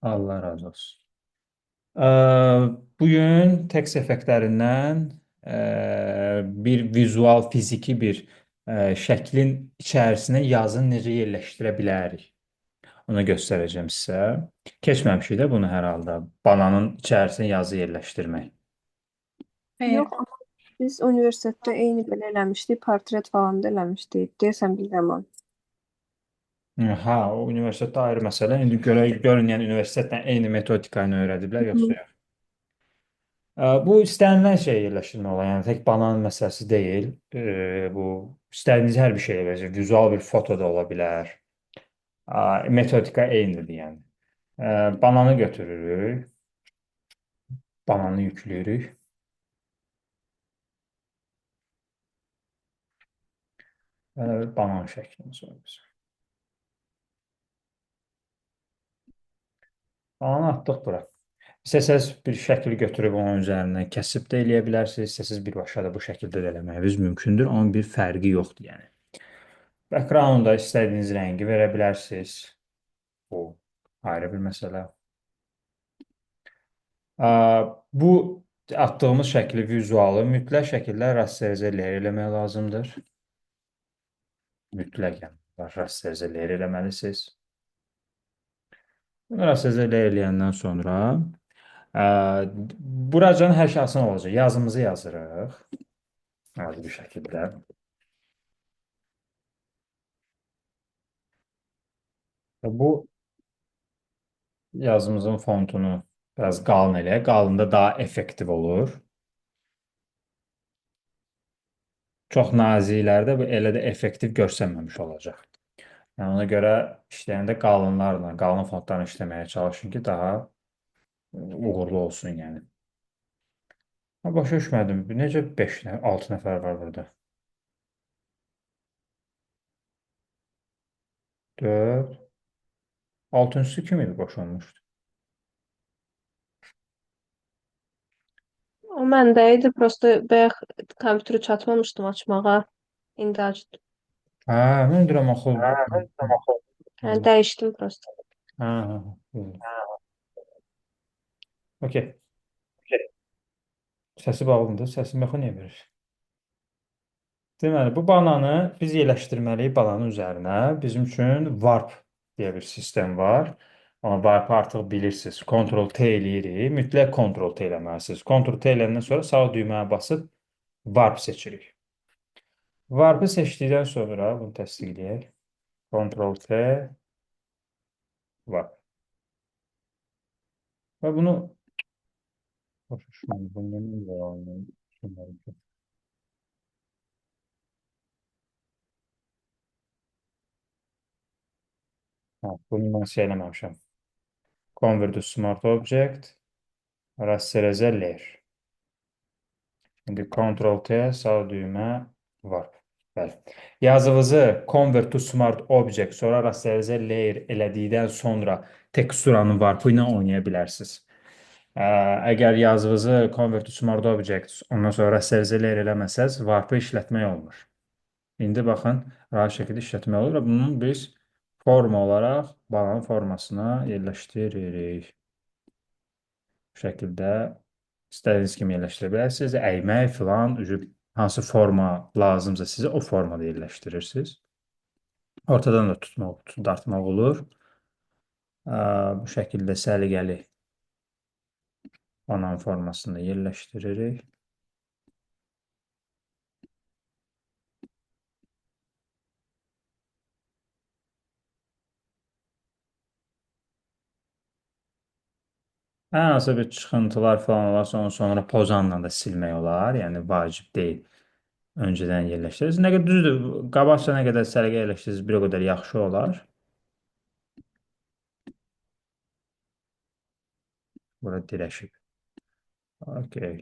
Allah razı olsun. Ee, Bugün tekst effektlərindən bir vizual, fiziki bir şəklin içərisinə yazı necə yerləşdirə bilərik? Onu göstərəcəm sizə. Keçməmişik də bunu hər halda. Bananın içərisinə yazı yerləşdirmək. Yox, amma biz universitetdə eyni belə eləmişdik, portret falan da eləmişdik. Deyəsən bir zaman. Ha, o universitetdə ayrı məsələ. İndi görün, yəni universitetlə eyni metodika ilə öyrədiblər, yoxsa Hı. yox? Bu istənilən şey yerləşdirmək olar. Yəni tək banan məsələsi deyil. Bu istədiyiniz hər bir şey eləcək. Vizual bir foto da ola bilər. Metodika eynidir yəni. Bananı götürürük. Bananı yüklüyürük. Banan şəklini soruşuyoruz. Bananı atdıq bura. İstəsəz bir şəkil götürüb onun üzərindən kəsib də eləyə bilərsiniz. İstəsəz birbaşa da bu şəkildə də eləməyiniz mümkündür. Onun bir fərqi yoxdur yəni. Background-da istədiyiniz rəngi verə bilərsiniz. Bu ayrı bir məsələ. Bu atdığımız şəkli, vizualı mütləq şəkildə rasterize eləmək lazımdır. Mütləq yəni rasterize eləməlisiniz. Bunu rasterize eləyəndən sonra buracan hər şey asan olacaq. Yazımızı yazırıq. Adi bir şəkildə. Və bu yazımızın fontunu biraz qalın eləyək. Qalında daha effektiv olur. Çox naziklərdə bu elə də effektiv görsənməmiş olacaq. Yəni ona görə işləyəndə qalınlarla, qalın fontlarla işləməyə çalışın ki, daha uğurlu olsun yəni. Başa düşmədim. Necə 5 nəfər, 6 nəfər var burada? 4. Altıncısı kim idi boşanmışdı? O məndə idi, prosta bayaq kompüteri çatmamışdım açmağa. İndi açdım. Hə, mən deyirəm axı. Yəni dəyişdim prosta. Hə, hə. Okey. Səsi bağlıdır. Səsi yoxa niyə verir? Deməli, bu bananı biz yerləşdirməliyik bananın üzərinə. Bizim üçün warp deyə bir sistem var. Amma warp artıq bilirsiniz. Ctrl-T eləyirik. Mütləq Ctrl-T eləməlisiniz. Ctrl-T eləyəndən sonra sağ düyməyə basıb warp seçirik. Warp-ı seçdikdən sonra bunu təsdiqləyək. Ctrl-T, warp. Və bunu başa düşmədim. Bunu nə var? Bunu mən şey eləməmişəm. Convert to Smart Object, rasterize layer. İndi Ctrl-T, sağ düymə, warp. Bəli. Yazınızı Convert to Smart Object, sonra rasterize layer elədikdən sonra teksturanın warp ilə oynaya bilərsiniz. Əgər yazınızı Convert to Smart Object, ondan sonra rasterize layer eləməsəz, warp-ı işlətmək olmur. İndi baxın, rahat şəkildə işlətmək olur və bunun biz forma olaraq banan formasına yerləşdiririk. Bu şəkildə istədiyiniz kimi yerləşdirə bilərsiniz. Əymək filan, hansı forma lazımsa sizə o formada yerləşdirirsiniz. Ortadan da tutmaq, dartmaq olur. Bu şəkildə səliqəli banan formasında yerləşdiririk. Ən hansı bir çıxıntılar falan olarsa onu sonra pozanla da silmək olar. Yəni vacib deyil. Öncədən yerləşdiririz. Nə qədər düzdür, qabaqca nə qədər səliqə yerləşdiririz, bir o qədər yaxşı olar. Bura dirəşib. Okey.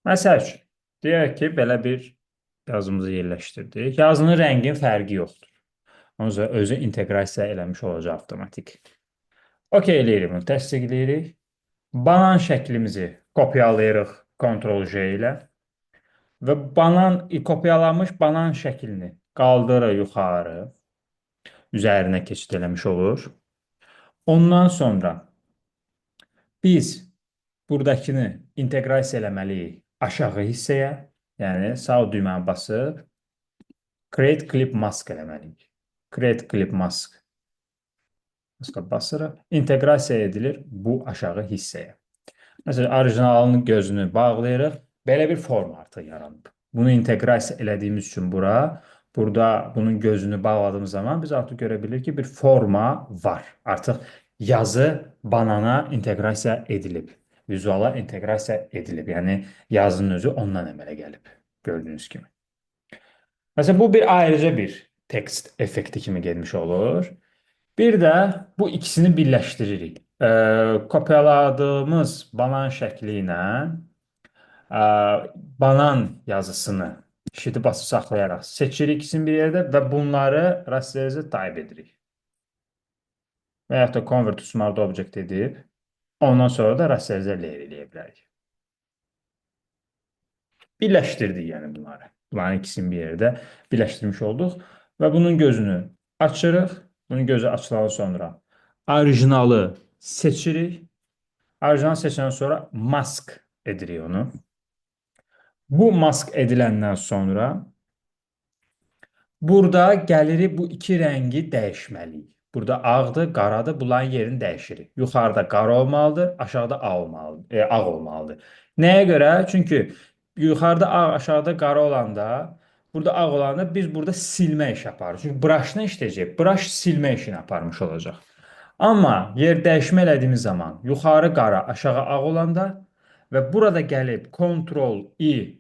Məsəl üçün, deyək ki, belə bir yazımızı yerləşdirdik. Yazının rəngin fərqi yoxdur. Onu özü inteqrasiya eləmiş olacaq avtomatik. Okey eləyirik bunu, təsdiqləyirik. Banan şəklimizi kopyalayırıq Ctrl-J ilə. və banan kopyalanmış banan şəklini qaldırır yuxarı, üzərinə keçid eləmiş olur. Ondan sonra biz buradakını inteqrasiya eləməliyik aşağı hissəyə, yəni sağ düyməni basıb Create Clip Mask eləməliyik. Create Clip Mask basırıq. İnteqrasiya edilir bu aşağı hissəyə. Məsələn, orijinalının gözünü bağlayırıq. Belə bir forma artıq yaranıb. Bunu inteqrasiya elədiyimiz üçün burada bunun gözünü bağladığımız zaman biz artıq görə bilirik ki, bir forma var. Artıq yazı banana inteqrasiya edilib. Vizuala inteqrasiya edilib. Yəni yazının özü ondan əmələ gəlib. Gördüyünüz kimi. Məsələn, bu bir ayrıca bir tekst effekti kimi gelmiş olur. Bir də bu ikisini birləşdiririk. Kopyaladığımız banan şəkli ilə ə, banan yazısını shift'i basıb saxlayaraq seçirik ikisini bir yerdə və bunları rasterize taib edirik. Və yaxud da convert to smart object edib ondan sonra da rasterize layer eləyə bilərik. Birləşdirdik yəni bunları. Bunların ikisini bir yerdə birləşdirmiş olduq və bunun gözünü açırıq. Bunun gözü açılandan sonra orijinalı seçirik. Orijinal seçəndən sonra mask edirik onu. Bu mask ediləndən sonra burada gəlirik bu iki rəngi dəyişməliyik. Burada ağdır, qaradır, bunların yerini dəyişirik. Yuxarıda qara olmalıdır, aşağıda ağ olmalıdır. Nəyə görə? Çünki yuxarıda ağ, aşağıda qara olanda, burada ağ olanda biz burada silmə işi aparırıq. Çünki brush-la işləyəcək, brush silmə işini aparmış olacaq. Amma yer dəyişmə elədiyimiz zaman yuxarı qara, aşağı ağ olanda və burada gəlib Ctrl-I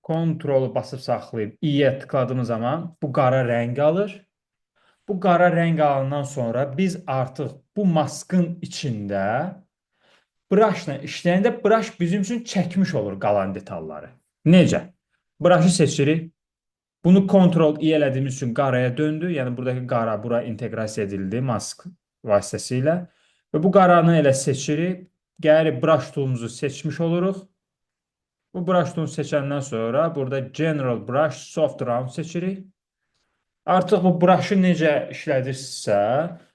Ctrl-u basıb saxlayıb i-yə tıkladığımız zaman bu qara rəng alır. Bu qara rəng alandan sonra biz artıq bu maskın içində brushla işləyəndə brush bizim üçün çəkmiş olur qalan detalları. Necə? Brush'ı seçirik. Bunu Ctrl-I elədiyimiz üçün qaraya döndü. Yəni buradakı qara bura inteqrasiya edildi mask vasitəsilə. Və bu qaranı elə seçirik. Gəlirik brush toolumuzu seçmiş oluruq. Bu brush toolunu seçəndən sonra burada General Brush Soft Round seçirik. Artıq bu brush'ı necə işlədirsinizsə,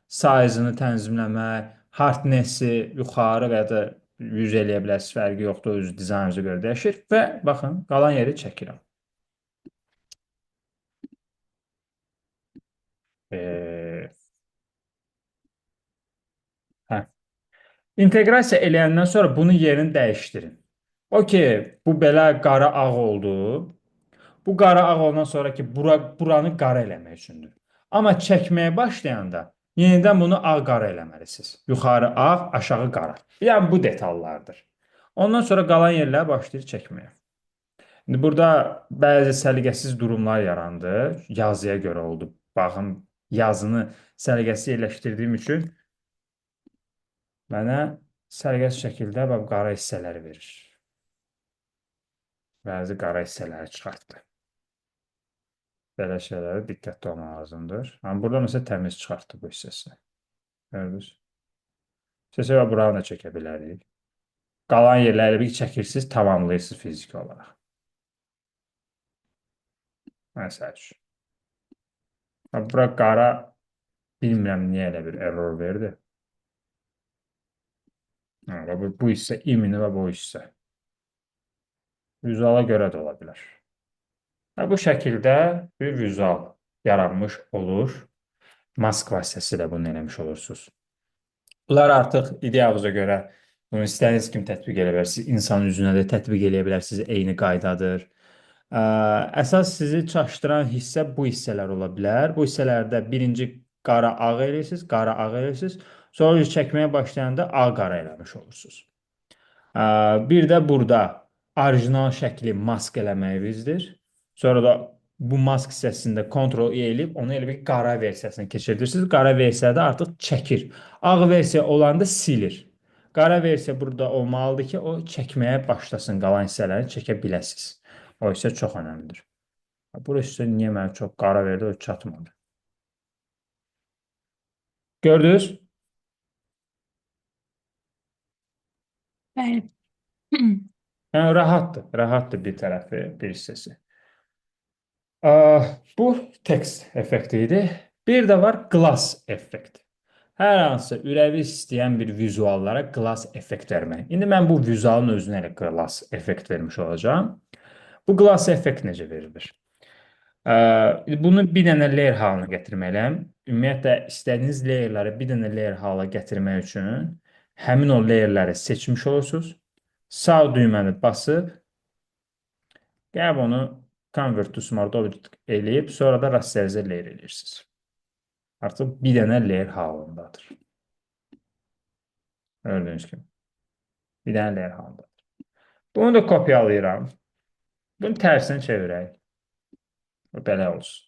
size-ını tənzimləmək, hardness-i yuxarı və ya da 100 eləyə bilərsiniz, fərqi yoxdur, öz dizaynınıza görə dəyişir və baxın, qalan yeri çəkirəm. Hə. İnteqrasiya eləyəndən sonra bunun yerini dəyişdirin. Okey, bu belə qara ağ oldu. Bu qara ağ olandan sonra ki, buranı qara eləmək üçündür. Amma çəkməyə başlayanda yenidən bunu ağ-qara eləməlisiniz. Yuxarı ağ, aşağı qara. Yəni bu detallardır. Ondan sonra qalan yerlər başlayır çəkməyə. İndi burada bəzi səliqəsiz durumlar yarandı. Yazıya görə oldu. Baxın, yazını səliqəsiz yerləşdirdiyim üçün mənə səliqəsiz şəkildə qara hissələri verir. Bəzi qara hissələri çıxartdı. Belə şeylərə diqqətli olmaq lazımdır. Amma burada məsələn təmiz çıxartdı bu hissəsini. Gördünüz? İstəsə və buranı da çəkə bilərik. Qalan yerləri bir çəkirsiniz, tamamlayırsınız fiziki olaraq. Məsəl üçün. Bura qara bilmirəm niyə elə bir error verdi. Bu hissə imini və bu hissə. Vizuala görə də ola bilər. Bu şəkildə bir vizual yaranmış olur. Mask vasitəsilə bunu eləmiş olursunuz. Bunlar artıq idealınıza görə bunu istədiyiniz kimi tətbiq edə bilərsiniz. İnsan üzünə də tətbiq edə bilərsiniz. Eyni qaydadır. Əsas sizi çaşdıran hissə bu hissələr ola bilər. Bu hissələrdə birinci qara ağ eləyirsiniz, qara ağ eləyirsiniz. Sonra çəkməyə başlayanda ağ-qara eləmiş olursunuz. Bir də burada orijinal şəkli mask eləməyinizdir. Sonra da bu mask hissəsində Ctrl-E eləyib onu elə bir qara versiyasına keçirirsiniz. Qara versiyada artıq çəkir. Ağ versiya olanda silir. Qara versiya burada olmalıdır ki, o çəkməyə başlasın, qalan hissələri çəkə biləsiniz. O hissə çox önəmlidir. Burası niyə mənə çox qara verdi, o çatmadı. Gördünüz? Bəli. Yəni rahatdır, rahatdır bir tərəfi, bir hissəsi. Bu tekst effekti idi. Bir də var glass effekt. Hər hansısa ürəyi istəyən bir vizuallara glass effekt vermək. İndi mən bu vizualın özünə elə glass effekt vermiş olacağam. Bu glass effekt necə verilir? Bunu bir dənə layer halına gətirməliyəm. Ümumiyyətlə, istədiyiniz layerləri bir dənə layer hala gətirmək üçün həmin o layerləri seçmiş olursunuz. Sağ düyməni basıb, gəlib onu Convert to Smart Object eləyib, sonra da rasterize layer eləyirsiniz. Artıq bir dənə layer halındadır. Gördüyünüz kimi. Bir dənə layer halındadır. Bunu da kopyalayıram. Bunu tərsini çevirək. Belə olsun.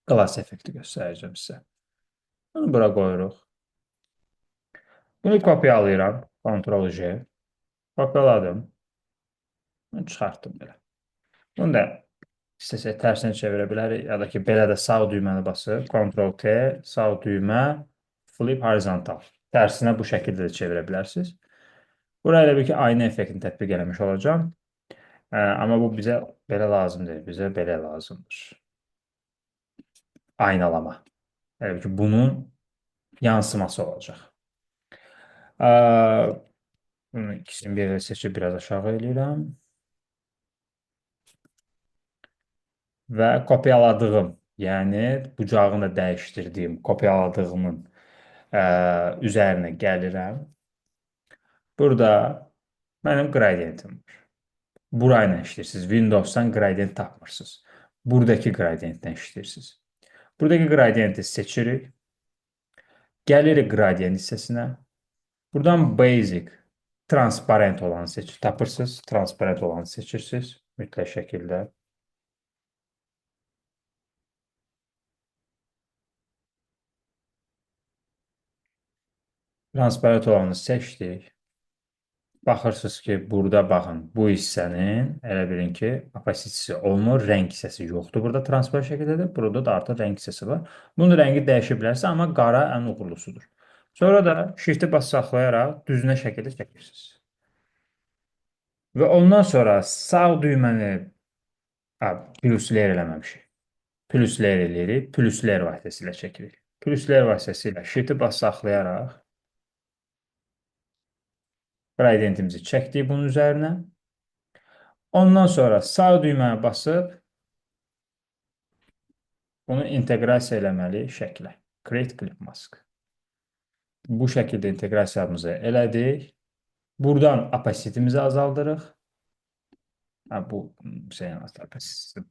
Glass effekti göstərəcəm sizə. Bunu bura qoyuruq. Bunu kopyalayıram. Ctrl-J. Kopyaladım. Bunu çıxartdım belə. Bunu da istəsək tərsinə çevirə bilərik. Ya da ki, belə də sağ düyməni basıb, Ctrl-T, sağ düymə, flip horizontal. Tərsinə bu şəkildə də çevirə bilərsiniz. Buraya elə bir ki, ayna effektini tətbiq eləmiş olacağım. Amma bu bizə belə lazım deyil. Bizə belə lazımdır. Aynalama. Elə bir ki, bunun yansıması olacaq. Bunun ikisini bir yerə seçib biraz aşağı eləyirəm. Və kopyaladığım, yəni bucağını da dəyişdirdiyim, kopyaladığımın üzərinə gəlirəm. Burada mənim qradiyentim var. Burayla işləyirsiniz. Windows'dan qradiyent tapmırsınız. Buradakı qradiyentdən işləyirsiniz. Buradakı qradiyenti seçirik. Gəlirik qradiyent hissəsinə. Buradan basic, transparent olanı tapırsınız. Transparent olanı seçirsiniz mütləq şəkildə. Transparent olanı seçdik. Baxırsınız ki, burada baxın, bu hissənin elə bilin ki, opasitesi olmur, rəng hissəsi yoxdur. Burada transparent şəkildədir, burada da artıq rəng hissəsi var. Bunun rəngi dəyişə bilərsə, amma qara ən uğurlusudur. Sonra da shift-i bas saxlayaraq düzünə şəkildə çəkirsiniz. Və ondan sonra sağ düyməni plusler eləməmişik. Plusler eləyirik, plusler vasitəsilə çəkirik. Plusler vasitəsilə shift-i bas saxlayaraq gradiyentimizi çəkdik bunun üzərinə. Ondan sonra sağ düyməni basıb bunu inteqrasiya eləməli şəklə. Create Clip Mask. Bu şəkildə inteqrasiyamızı elədik. Buradan opasitimizi azaldırıq. Bu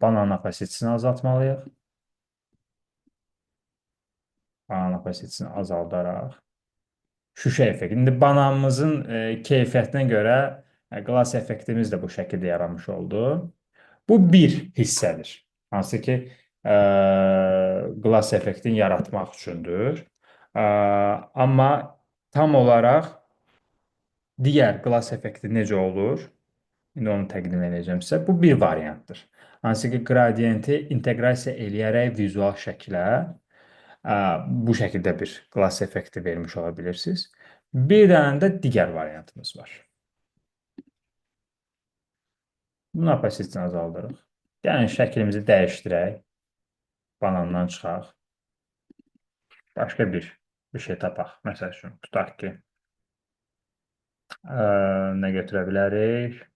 banan opasitisini azaltmalıyıq. Banan opasitisini azaldaraq. Şüşə effekti. İndi bananımızın keyfiyyətinə görə glass effektimiz də bu şəkildə yaranmış oldu. Bu bir hissədir. Hansı ki, glass effektini yaratmaq üçündür. Amma tam olaraq digər glass effekti necə olur? İndi onu təqdim edəcəm sizə. Bu bir variantdır. Hansı ki, qradiyenti inteqrasiya eləyərək vizual şəklə bu şəkildə bir glass effekti vermiş ola bilirsiniz. Bir dənə də digər variantımız var. Bunun opasitesini azaldırıq. Yəni, şəklimizi dəyişdirək. Banandan çıxaq. Başqa bir şey tapaq. Məsəl üçün, tutaq ki, nə götürə bilərik?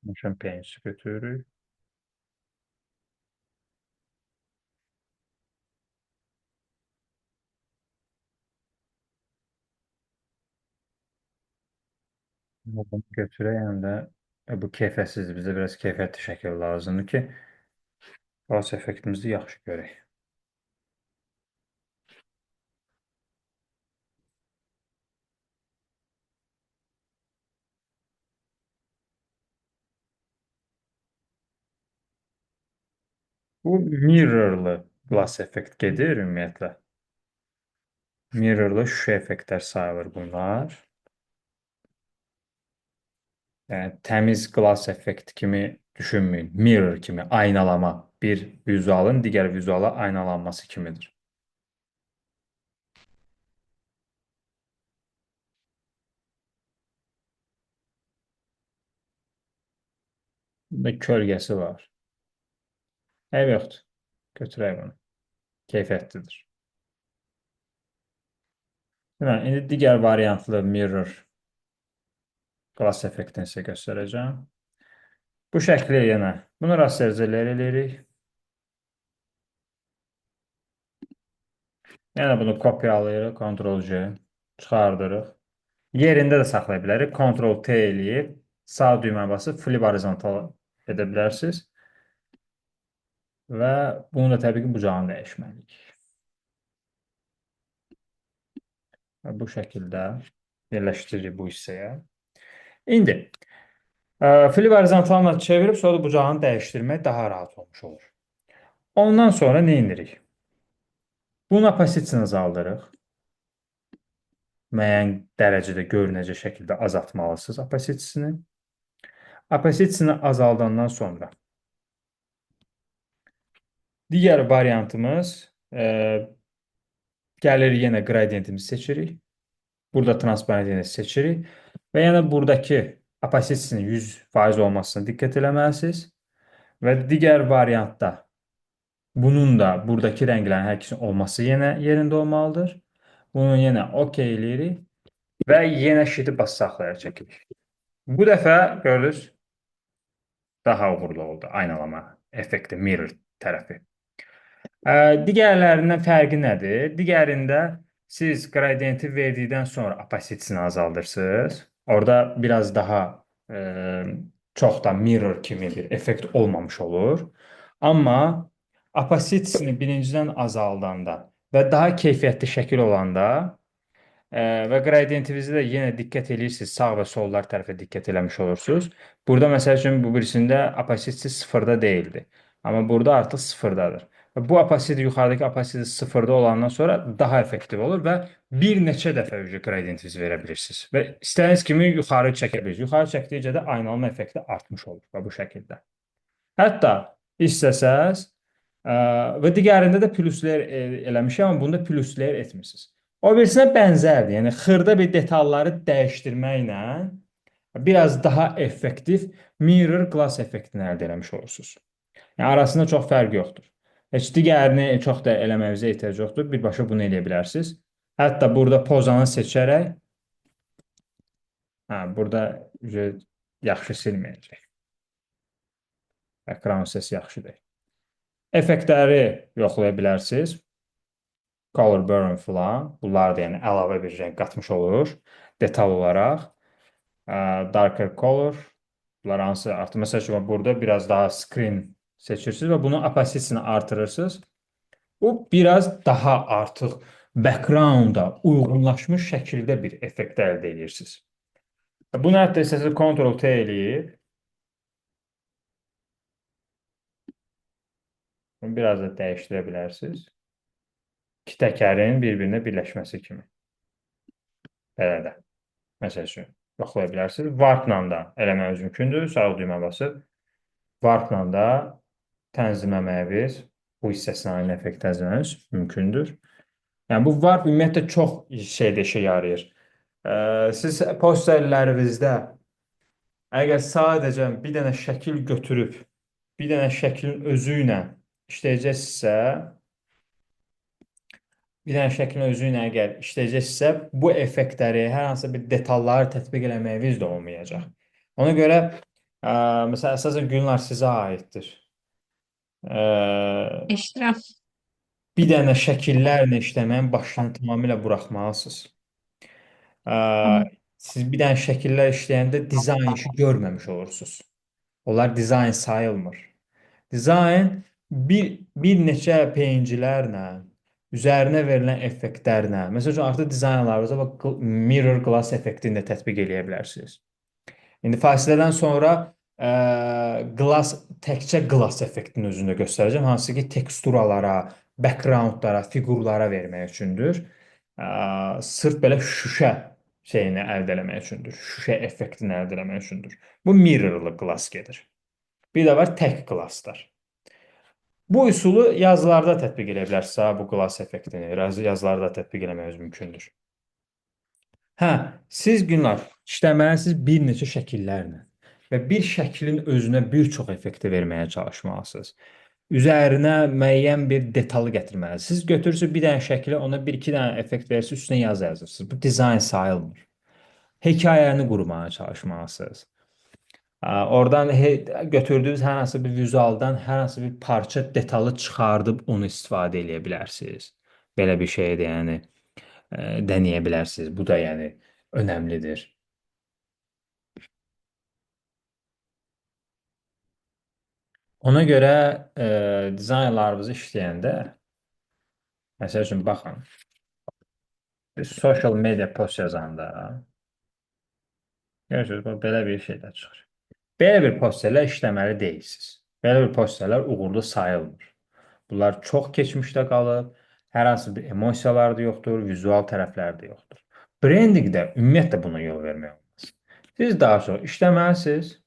Motion Paints götürürük. Bunu götürək, həm də bu keyfiyyətsizdir. Bizə biraz keyfiyyətli şəkil lazımdır ki, glass effektimizi yaxşı görək. Bu mirrorlı glass effekt gedir ümumiyyətlə. Mirrorlı şüşə effektlər sayılır bunlar. Yəni təmiz qlas effekti kimi düşünməyin. Mirror kimi aynalama bir vizualın digər vizuala aynalanması kimidir. Bunda kölgəsi var. Eyb yoxdur. Götürək bunu. Keyfiyyətlidir. Deməli, indi digər variantlı mirror qlas effektini sizə göstərəcəm. Bu şəkli yenə bunu rasterizələr eləyirik. Yəni bunu kopyalayırıq, Ctrl+C çıxardırıq. Yerində də saxlaya bilərik. Ctrl+T eləyib sağ düymə basıb flip horizontal edə bilərsiniz. Və bunu da təbii ki, bucağını dəyişməliyik. Və bu şəkildə yerləşdiririk bu hissəyə. İndi flip horizontalına çevirib sonra da bucağını dəyişdirmək daha rahat olmuş olur. Ondan sonra nə edirik? Bunun opasitesini azaldırıq. Müəyyən dərəcədə görünəcək şəkildə azaltmalısınız opasitesini. Opasitesini azaldandan sonra digər variantımız gəlir yenə qradientimizi seçirik. Burada transparentini seçirik və yəni buradakı opasitesinin 100% olmasına diqqət eləməlisiniz və digər variantda bunun da buradakı rənglərin hər ikisinin olması yenə yerində olmalıdır. Bunu yenə OK eləyirik və yenə şiti bas saxlayaraq çəkirik. Bu dəfə gördünüz daha uğurlu oldu aynalama effekti, mirror tərəfi. Digərlərindən fərqi nədir? Digərində siz qradienti verdikdən sonra opasitesini azaldırsınız. Orada biraz daha çox da mirror kimi bir effekt olmamış olur. Amma opasitesini birincidən azaldanda və daha keyfiyyətli şəkil olanda və qradientinizi də yenə diqqət edirsiniz, sağ və sollar tərəfə diqqət eləmiş olursunuz. Burada məsəl üçün bu birisində opasitesi sıfırda deyildi. Amma burada artıq sıfırdadır. Bu opasite yuxarıdakı opasite sıfırda olandan sonra daha effektiv olur və bir neçə dəfə qradientinizi verə bilirsiniz. Və istədiyiniz kimi yuxarı çəkə bilirsiniz. Yuxarı çəkdikcə də aynalama effekti artmış olur və bu şəkildə. Hətta istəsəz və digərində də pluslər eləmişəm, amma bunda pluslər etmirsiniz. O birisinə bənzərdir. Yəni xırda bir detalları dəyişdirməklə biraz daha effektiv mirror glass effektini əldə etmiş olursunuz. Yəni arasında çox fərq yoxdur. Heç digərini çox da eləməyinizə ehtiyac yoxdur. Birbaşa bunu eləyə bilərsiniz. Hətta burada pozanı seçərək burada yaxşı silməyəcək. Ekran səsi yaxşıdır. Effektləri yoxlaya bilərsiniz. Color burn filan. Bunlar da yəni əlavə bir rəng qatmış olur. Detal olaraq. Darker color. Bunlar hansı artıq. Məsəl üçün burada biraz daha screen seçirsiniz və bunun opasitesini artırırsınız. Bu biraz daha artıq background-a uyğunlaşmış şəkildə bir effekt əldə edirsiniz. Bunu hətta istəsəniz Ctrl+T eləyib biraz da dəyişdirə bilərsiniz. İki təkərin bir-birinə birləşməsi kimi. Belə də. Məsəl üçün, yoxlaya bilərsiniz. Warp-la da eləməniz mümkündür. Sağ düymə basıb. Warp-la da tənzimləməyiniz, bu hissəsinə aynı effekt tənzimləməyiniz mümkündür. Yəni, bu Warp ümumiyyətlə çox şeydə işə yarayır. Siz posterlərinizdə əgər sadəcə bir dənə şəkil götürüb, bir dənə şəklin özü ilə işləyəcəksə, bu effektləri, hər hansı bir detalları tətbiq eləməyiniz də olmayacaq. Ona görə, məsələn, əsasən günlər sizə aiddir. İştirəm. Bir dənə şəkillərlə işləməyin başını tamamilə buraxmalısınız. Siz bir dənə şəkillər işləyəndə dizayn işi görməmiş olursunuz. Onlar dizayn sayılmır. Dizayn bir neçə peyincilərlə, üzərinə verilən effektlərlə, məsəl üçün, artıq dizaynlarınızda mirror glass effektini də tətbiq eləyə bilərsiniz. İndi fasilədən sonra təkcə glass effektinin özünü göstərəcəm, hansı ki, teksturalara, backgroundlara, fiqurlara vermək üçündür. Sırf belə şüşə şeyini əldə eləmək üçündür. Şüşə effektini əldə eləmək üçündür. Bu mirrorlı glass gedir. Bir də var tək glasslar. Bu üsulu yazılarda tətbiq edə bilərsiniz. Bu glass effektini yazılarda tətbiq eləmək mümkündür. Hə, siz Günlar işləməlisiniz bir neçə şəkillərlə və bir şəklin özünə bir çox effekti verməyə çalışmalısınız. Üzərinə müəyyən bir detalı gətirməlisiniz. Siz götürürsünüz bir dənə şəklə, ona bir iki dənə effekt verirsiniz, üstünə yazı yazırsınız. Bu dizayn sayılmır. Hekayəni qurmağa çalışmalısınız. Oradan götürdüyünüz hər hansı bir vizualdan hər hansı bir parça detalı çıxardıb onu istifadə edə bilərsiniz. Belə bir şeydə yəni deneyə bilərsiniz. Bu da yəni önəmlidir. Ona görə dizaynlarınızı işləyəndə məsəl üçün baxın, bir social media post yazanda görürsünüz, belə bir şeylər çıxır. Belə bir posterlər işləməli deyilsiniz. Belə bir posterlər uğurlu sayılmır. Bunlar çox keçmişdə qalıb, hər hansı bir emosiyalar da yoxdur, vizual tərəfləri də yoxdur. Brendinqdə ümumiyyətlə buna yol vermək olmaz. Siz daha çox işləməlisiniz.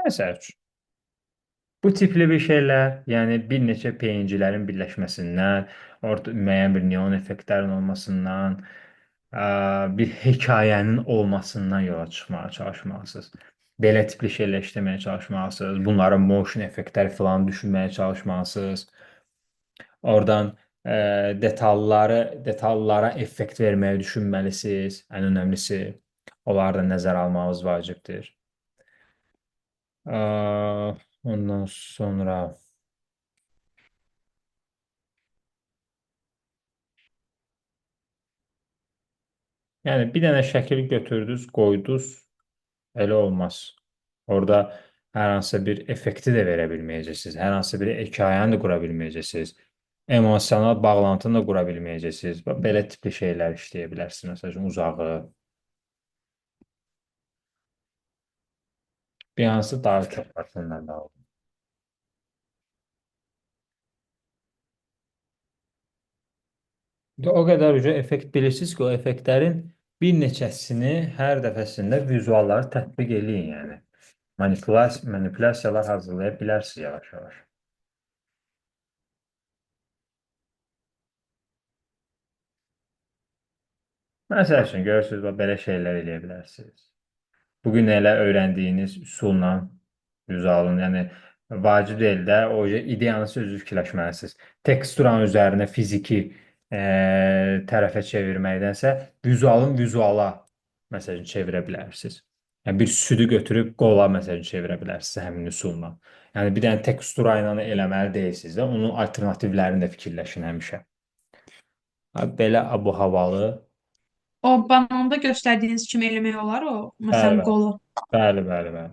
Məsəl üçün, bu tipli bir şeylər, yəni bir neçə peyincilərin birləşməsindən, orada müəyyən bir neon effektlərin olmasından, bir hekayənin olmasından yola çıxmağa çalışmalısınız. Belə tipli şeylər işləməyə çalışmalısınız. Bunların motion effektləri falan düşünməyə çalışmalısınız. Oradan detallara effekt verməyi düşünməlisiniz. Ən önəmlisi, onları da nəzərə almağınız vacibdir. Ondan sonra yəni bir dənə şəkil götürdünüz, qoydunuz, elə olmaz. Orada hər hansı bir effekti də verə bilməyəcəksiniz. Hər hansı bir hekayəni də qura bilməyəcəksiniz. Emosional bağlantını da qura bilməyəcəksiniz. Belə tipli şeylər işləyə bilərsiniz. Məsələn, uzağı, bir hansı daha çox vaxtından da aldım. O qədər effekt bilirsiniz ki, o effektlərin bir neçəsini hər dəfəsində vizualları tətbiq eləyin, yəni. Manipulyasiyalar hazırlaya bilərsiniz yavaş-yavaş. Məsəl üçün, görürsünüz, belə şeylər eləyə bilərsiniz. Bugün elə öyrəndiyiniz üsulla vizualın, yəni vacib deyil də, o ideyanı sözü fikirləşməlisiniz. Teksturanın üzərinə fiziki tərəfə çevirməkdənsə, vizualın vizuala məsələn çevirə bilərsiniz. Yəni bir südü götürüb qola məsələn çevirə bilərsiniz həmin üsulla. Yəni bir dənə tekstura ilə eləməli deyilsiniz də, onun alternativlərini də fikirləşin həmişə. Belə abu-havalı. O bananda göstərdiyiniz kimi eləmək olar o, Bəli, məsələn, bəli. qolu. Bəli.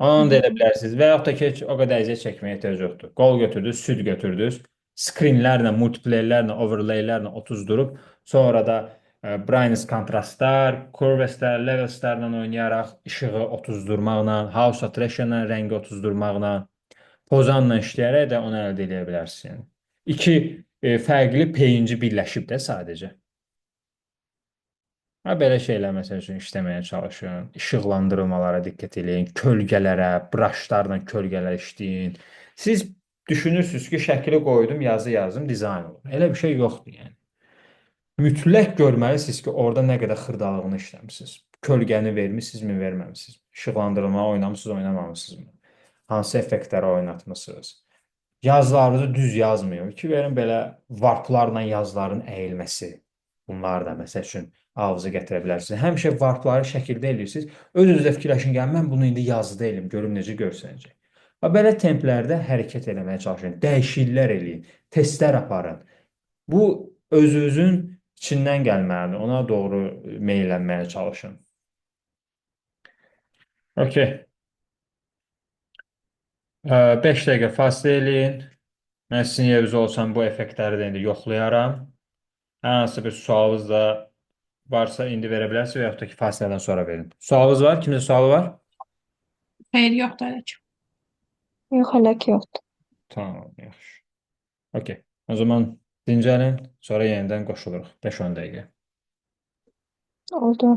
Onu da edə bilərsiniz. Və yaxud da ki, heç o qədər əziyyət çəkməyə ehtiyac yoxdur. Qol götürdünüz, süd götürdünüz, screenlərlə, multiplayerlərlə, overlaylərlə otuzdurub, sonra da brightness kontrastlar, curveslər, levelslərlə oynayaraq, işığı otuzdurmaqla, house saturation-la rəngi otuzdurmaqla, pozanla işləyərək də onu əldə edə bilərsiniz. Yəni. İki fərqli peyinci birləşib də sadəcə. Belə şeylər məsəl üçün işləməyə çalışın. İşıqlandırmalara diqqət edin, kölgələrə, brashlarla kölgələr işləyin. Siz düşünürsünüz ki, şəkili qoydum, yazı yazdım, dizayn olur. Elə bir şey yoxdur yəni. Mütləq görməlisiniz ki, orada nə qədər xırdalığını işləmisiniz. Kölgəni vermisinizmi, verməmisiniz. İşıqlandırma oynamısınız, oynamamısınızmı? Hansı effektləri oynatmısınız? Yazılarınızı düz yazmıyor ki, verin belə varplarla yazıların əyilməsi. Bunlar da məsəl üçün ağzı gətirə bilərsiniz. Həmişə varpları şəkildə eləyirsiniz. Öz-özünüzə fikirləşin, yəni mən bunu indi yazıda eləyim, görüm necə görsənəcək. Belə templərdə hərəkət eləməyə çalışın, dəyişikliklər eləyin, testlər aparın. Bu özünüzün içindən gəlməlidir. Ona doğru meylənməyə çalışın. Okey. 5 dəqiqə fasilə eləyin. Mən sizin yerinizə olsam bu effektləri də indi yoxlayaram. Hər hansı bir sualınız da varsa indi verə bilərsiniz və yaxud da ki, fasilədən sonra verin. Sualınız var? Kimdə sualı var? Xeyr, yoxdur hələ ki. Yox, hələ ki yoxdur. Tamam, yaxşı. Okey. O zaman dincəlin, sonra yenidən qoşuluruq 5-10 dəqiqə. Oldu.